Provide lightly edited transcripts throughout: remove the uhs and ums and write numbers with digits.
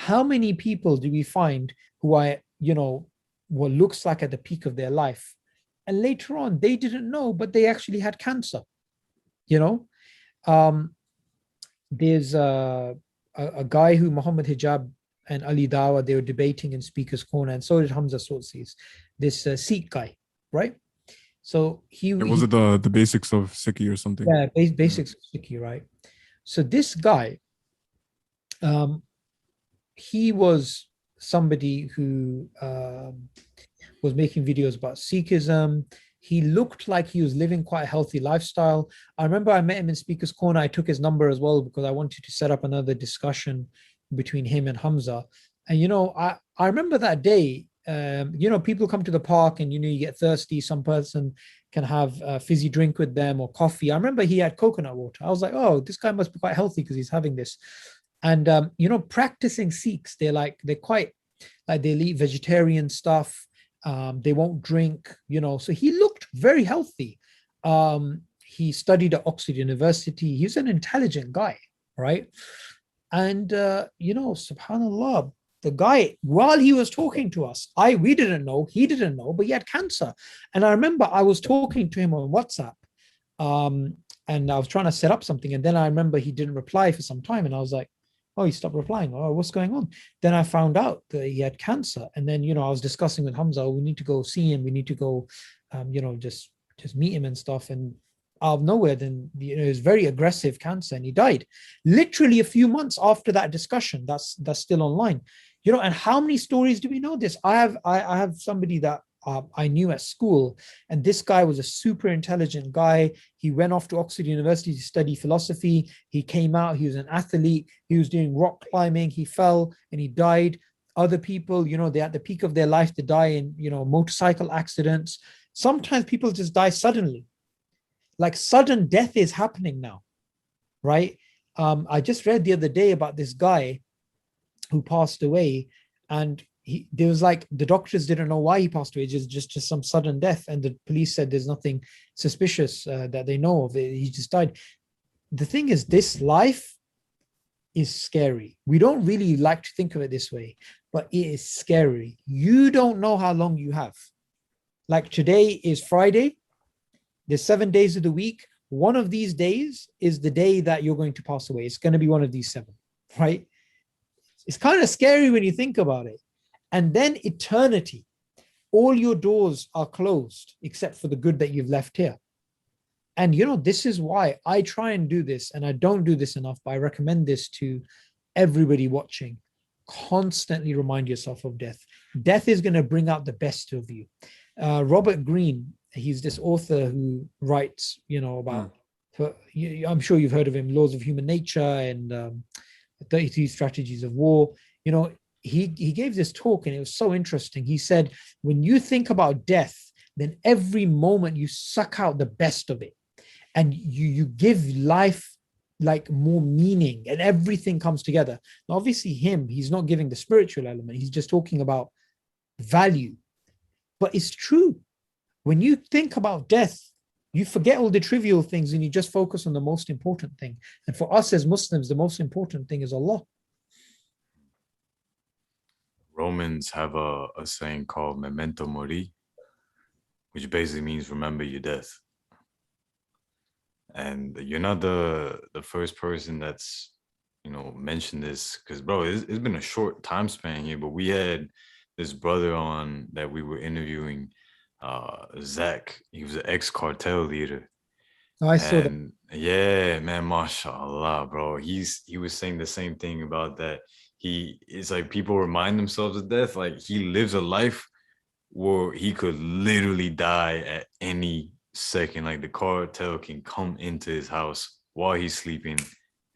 How many people do we find who are, what looks like at the peak of their life, and later on they didn't know, but they actually had cancer? You know, um, there's a guy who Muhammad Hijab and Ali Dawa, they were debating in Speaker's Corner, and so did Hamza Sotsis, this Sikh guy, right? So Was he it the basics of Sikhi or something? yeah, Yeah. basics of Sikhi, right? So this guy, um, he was somebody who was making videos about Sikhism. He looked like he was living quite a healthy lifestyle. I remember I met him in Speaker's Corner. I took his number as well because I wanted to set up another discussion between him and Hamza. And I remember that day. People come to the park and you get thirsty. Some person can have a fizzy drink with them or coffee. I remember he had coconut water. I was like, oh, this guy must be quite healthy because he's having this. And practicing Sikhs, they're quite like they'll eat vegetarian stuff. They won't drink, So he looked very healthy. He studied at Oxford University. He's an intelligent guy, right? And subhanallah, the guy, while he was talking to us, we didn't know, he didn't know, but he had cancer. And I remember I was talking to him on WhatsApp, um, and I was trying to set up something. And then I remember he didn't reply for some time, and I was like, oh, he stopped replying. Oh, what's going on? Then I found out that he had cancer. And then, I was discussing with Hamza, we need to go see him. We need to go, just meet him and stuff. And out of nowhere, then, it was very aggressive cancer and he died literally a few months after that discussion. That's still online. And how many stories do we know this? I have somebody that I knew at school, and this guy was a super intelligent guy. He went off to Oxford University to study philosophy. He came out, he was an athlete, he was doing rock climbing, he fell and he died. Other people, they're at the peak of their life, to die in, motorcycle accidents. Sometimes people just die suddenly. Like sudden death is happening now, right? I just read the other day about this guy who passed away, and there was like the doctors didn't know why he passed away, just some sudden death, and the police said there's nothing suspicious that they know of. He just died. The thing is, this life is scary. We don't really like to think of it this way, but it is scary. You don't know how long you have. Like today is Friday. There's 7 days of the week. One of these days is the day that you're going to pass away. It's going to be one of these seven, right? It's kind of scary when you think about it. And then eternity. All your doors are closed except for the good that you've left here. And this is why I try and do this, and I don't do this enough, but I recommend this to everybody watching. Constantly remind yourself of death. Death is going to bring out the best of you. Robert Greene, he's this author who writes, about, I'm sure you've heard of him, Laws of Human Nature and 32 Strategies of War. He gave this talk and it was so interesting. He said, when you think about death, then every moment you suck out the best of it, and you give life like more meaning, and everything comes together. Now, obviously, he's not giving the spiritual element. He's just talking about value. But it's true. When you think about death, you forget all the trivial things and you just focus on the most important thing. And for us as Muslims, the most important thing is Allah. Romans have a saying called memento mori, which basically means remember your death. And you're not the first person that's mentioned this, because bro, it's been a short time span here, but we had this brother on that we were interviewing, Zach. He was an ex-cartel leader. I saw that. And yeah, man, mashallah, bro. He was saying the same thing about that. It's like people remind themselves of death. Like he lives a life where he could literally die at any second. Like the cartel can come into his house while he's sleeping,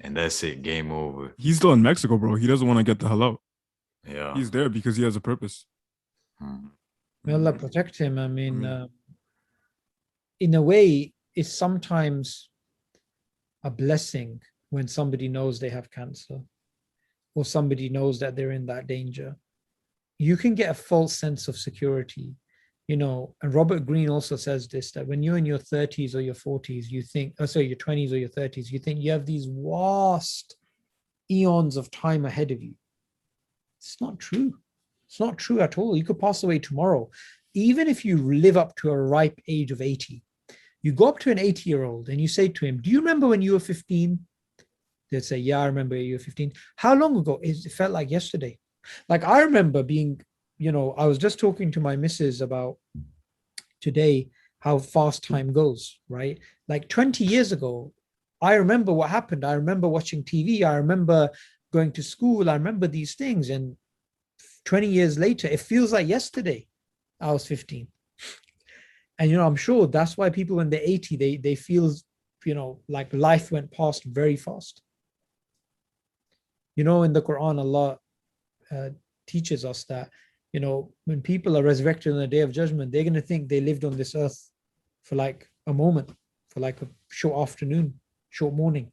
and that's it, game over. He's still in Mexico, bro. He doesn't want to get the hell out. Yeah. He's there because he has a purpose. May Allah protect him. I mean, in a way, it's sometimes a blessing when somebody knows they have cancer or somebody knows that they're in that danger. You can get a false sense of security, and Robert Greene also says this, that when you're in your 30s or your 40s, you think, your 20s or your 30s, you think you have these vast eons of time ahead of you. It's not true. It's not true at all. You could pass away tomorrow. Even if you live up to a ripe age of 80, you go up to an 80-year-old and you say to him, do you remember when you were 15? They'd say, yeah, I remember you were 15. How long ago? It felt like yesterday. Like I remember being, I was just talking to my missus about today, how fast time goes, right? Like 20 years ago, I remember what happened. I remember watching TV. I remember going to school. I remember these things. And 20 years later, it feels like yesterday I was 15. And, I'm sure that's why people when they're 80, they feel, like life went past very fast. In the Quran, Allah teaches us that, when people are resurrected on the day of judgment, they're going to think they lived on this earth for like a moment, for like a short afternoon, short morning,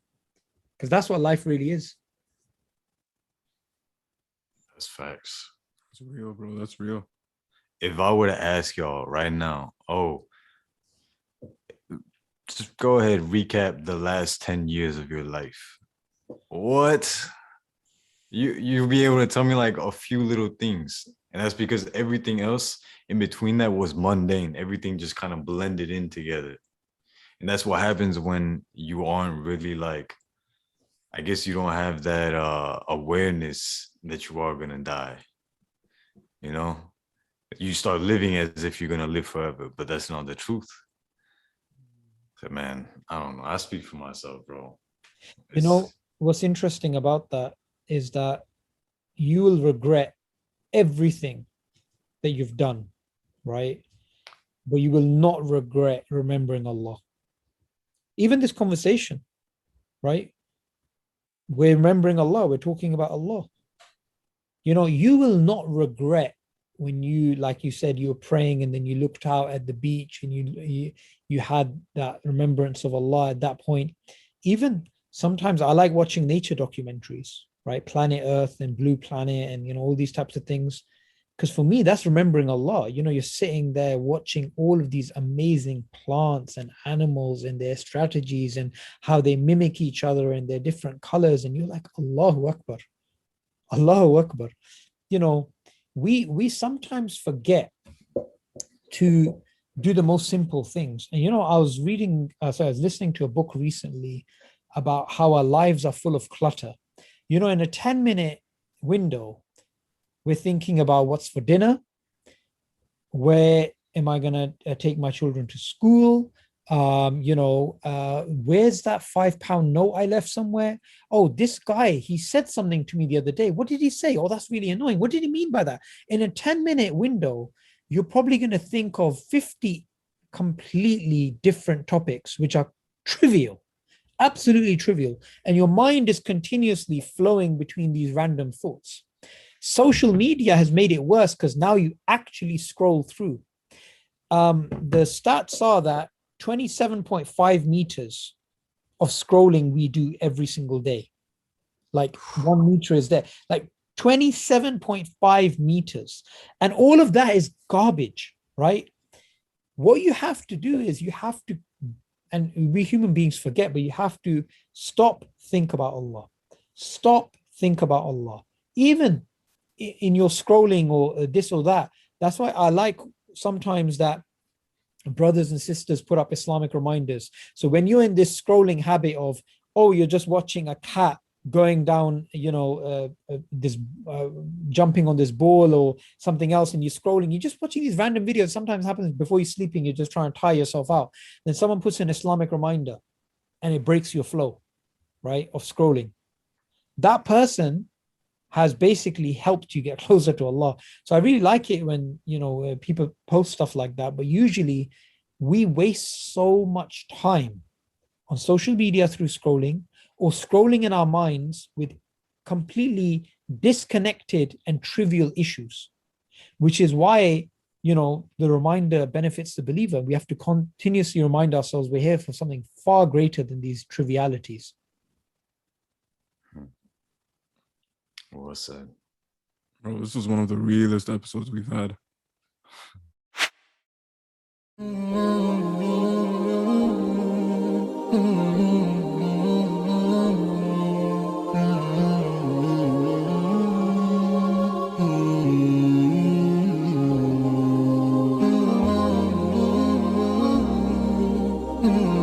because that's what life really is. That's facts. That's real, bro. That's real. If I were to ask y'all right now, just go ahead, recap the last 10 years of your life. What? You'll be able to tell me like a few little things. And that's because everything else in between that was mundane. Everything just kind of blended in together. And that's what happens when you aren't really like, I guess you don't have that awareness that you are gonna die. You start living as if you're gonna live forever, but that's not the truth. So man, I don't know. I speak for myself, bro. What's interesting about that is that you will regret everything that you've done, right? But you will not regret remembering Allah. Even this conversation, right? We're remembering Allah. We're talking about Allah. You will not regret when you, like you said, you were praying and then you looked out at the beach and you had that remembrance of Allah at that point. Even sometimes I like watching nature documentaries, right? Planet Earth and Blue Planet and, all these types of things. Because for me, that's remembering Allah. You're sitting there watching all of these amazing plants and animals and their strategies and how they mimic each other and their different colors. And you're like, Allahu Akbar. Allahu Akbar. We sometimes forget to do the most simple things. And, I was listening to a book recently about how our lives are full of clutter. In a 10-minute window, we're thinking about what's for dinner, where am I going to take my children to school? Where's that £5 note I left somewhere? Oh, this guy, he said something to me the other day. What did he say? Oh, that's really annoying. What did he mean by that? In a 10-minute window, you're probably going to think of 50 completely different topics, which are trivial, absolutely trivial. And your mind is continuously flowing between these random thoughts. Social media has made it worse because now you actually scroll through. The stats are that 27.5 meters of scrolling we do every single day. Like 1 meter is there, like 27.5 meters. And all of that is garbage, right? What you have to do is and we human beings forget, but you have to stop, think about Allah. Stop, think about Allah. Even in your scrolling or this or that. That's why I like sometimes that brothers and sisters put up Islamic reminders. So when you're in this scrolling habit of, you're just watching a cat going down, jumping on this ball or something else, and you're scrolling, you're just watching these random videos. Sometimes happens before you're sleeping, you're just trying to tire yourself out. Then someone puts an Islamic reminder and it breaks your flow, right, of scrolling. That person has basically helped you get closer to Allah. So I really like it when, people post stuff like that, but usually we waste so much time on social media through scrolling or scrolling in our minds with completely disconnected and trivial issues, which is why, the reminder benefits the believer. We have to continuously remind ourselves we're here for something far greater than these trivialities. Well said. Bro, this was one of the realest episodes we've had. Mm.